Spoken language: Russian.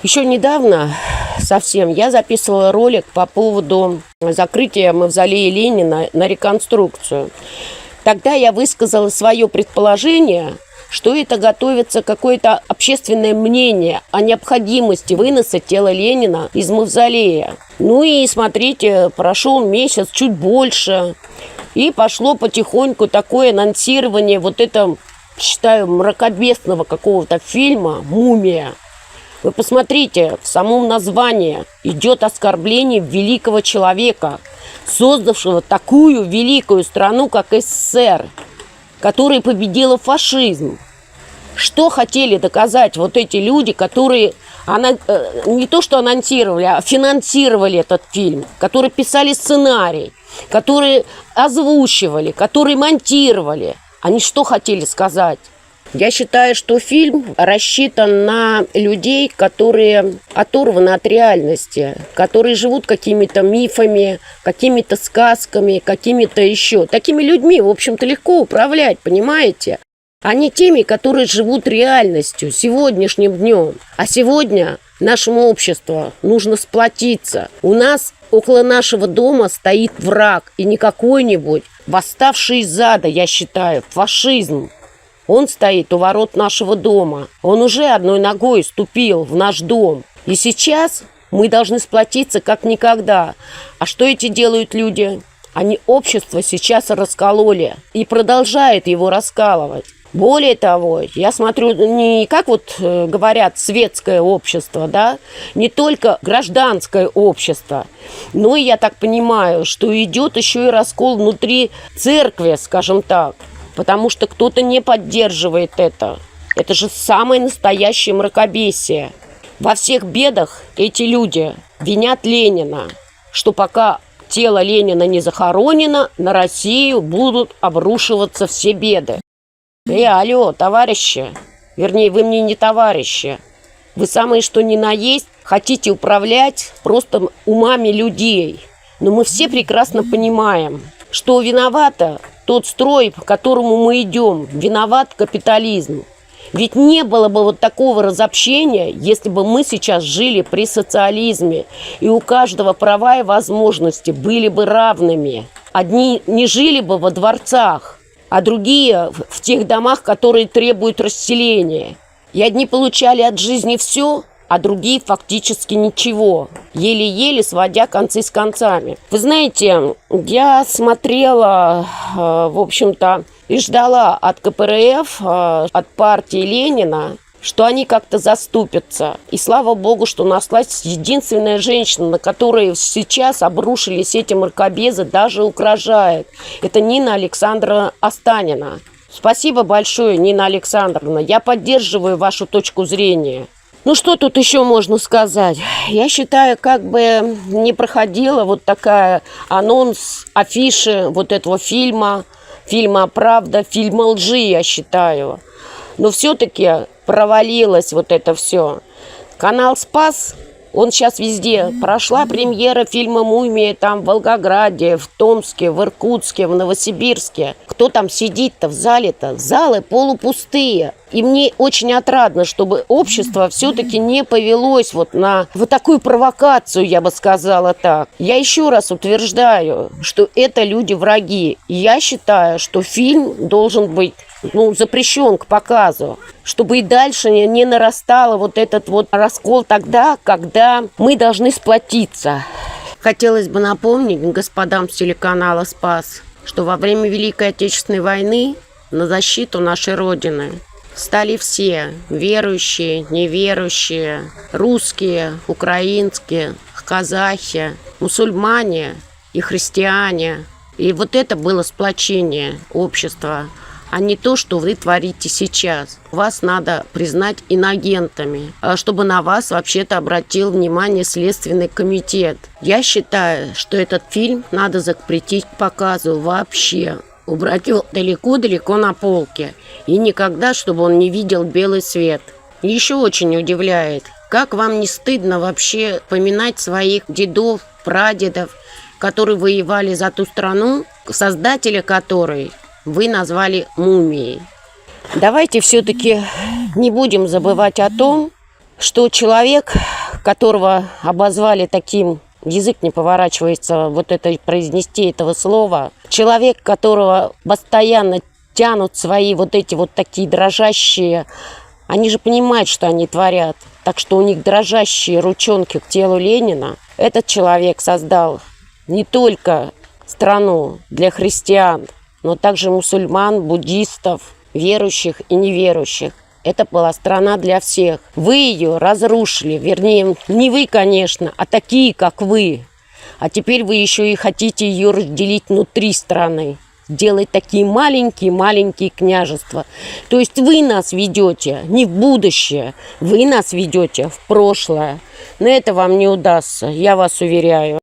Еще недавно совсем я записывала ролик по поводу закрытия мавзолея Ленина на реконструкцию. Тогда я высказала свое предположение, что это готовится какое-то общественное мнение о необходимости выноса тела Ленина из мавзолея. Ну и смотрите, прошел месяц, чуть больше, и пошло потихоньку такое анонсирование вот этого, считаю, мракобесного какого-то фильма «Мумия». Вы посмотрите, в самом названии идет оскорбление великого человека, создавшего такую великую страну, как СССР, которая победила фашизм. Что хотели доказать вот эти люди, которые не то что анонсировали, а финансировали этот фильм, которые писали сценарий, которые озвучивали, которые монтировали? Они что хотели сказать? Я считаю, что фильм рассчитан на людей, которые оторваны от реальности, которые живут какими-то мифами, какими-то сказками, какими-то еще. Такими людьми, в общем-то, легко управлять, понимаете? А не теми, которые живут реальностью, сегодняшним днем. А сегодня нашему обществу нужно сплотиться. У нас около нашего дома стоит враг, и не какой-нибудь, восставший из ада, я считаю, фашизм. Он стоит у ворот нашего дома. Он уже одной ногой ступил в наш дом. И сейчас мы должны сплотиться как никогда. А что эти делают люди? Они общество сейчас раскололи и продолжают его раскалывать. Более того, я смотрю не как вот говорят светское общество, да, не только гражданское общество, но и я так понимаю, что идет еще и раскол внутри церкви, скажем так. Потому что кто-то не поддерживает это. Это же самое настоящее мракобесие. Во всех бедах эти люди винят Ленина, что пока тело Ленина не захоронено, на Россию будут обрушиваться все беды. Алло, товарищи, вернее, вы мне не товарищи. Вы самые что ни на есть хотите управлять просто умами людей. Но мы все прекрасно понимаем, что виновата тот строй, по которому мы идем, виноват капитализм. Ведь не было бы вот такого разобщения, если бы мы сейчас жили при социализме, и у каждого права и возможности были бы равными. Одни не жили бы во дворцах, а другие в тех домах, которые требуют расселения. И одни получали от жизни все, а другие фактически ничего, еле-еле сводя концы с концами. Вы знаете, я смотрела, в общем-то, и ждала от КПРФ, от партии Ленина, что они как-то заступятся. И слава богу, что нашлась единственная женщина, на которой сейчас обрушились эти мракобезы, даже угрожает. Это Нина Александровна Останина. Спасибо большое, Нина Александровна. Я поддерживаю вашу точку зрения. Ну, что тут еще можно сказать? Я считаю, как бы не проходила вот такая анонс, афиши вот этого фильма «Правда», фильма лжи, я считаю. Но все-таки провалилось вот это все. Канал «Спас», он сейчас везде. Прошла премьера фильма «Мумия» там в Волгограде, в Томске, в Иркутске, в Новосибирске. Кто там сидит-то в зале-то? Залы полупустые. И мне очень отрадно, чтобы общество все-таки не повелось вот на вот такую провокацию, я бы сказала так. Я еще раз утверждаю, что это люди-враги. И я считаю, что фильм должен быть запрещен к показу, чтобы и дальше не нарастало вот этот вот раскол тогда, когда мы должны сплотиться. Хотелось бы напомнить господам с телеканала «Спас», что во время Великой Отечественной войны на защиту нашей Родины стали все верующие, неверующие, русские, украинские, казахи, мусульмане и христиане. И вот это было сплочение общества, а не то, что вы творите сейчас. Вас надо признать инагентами, чтобы на вас вообще-то обратил внимание Следственный комитет. Я считаю, что этот фильм надо запретить к показу вообще. Убрать его далеко-далеко на полке. И никогда, чтобы он не видел белый свет. И еще очень удивляет, как вам не стыдно вообще поминать своих дедов, прадедов, которые воевали за ту страну, создателя которой вы назвали мумией. Давайте все-таки не будем забывать о том, что человек, которого обозвали таким, язык не поворачивается вот это произнести этого слова, человек, которого постоянно тянут свои вот эти вот такие дрожащие, они же понимают, что они творят, так что у них дрожащие ручонки к телу Ленина. Этот человек создал не только страну для христиан, но также мусульман, буддистов, верующих и неверующих. Это была страна для всех. Вы ее разрушили, вернее, не вы, конечно, а такие, как вы. А теперь вы еще и хотите ее разделить внутри страны. Делать такие маленькие-маленькие княжества. То есть вы нас ведете не в будущее, вы нас ведете в прошлое. Но это вам не удастся, я вас уверяю.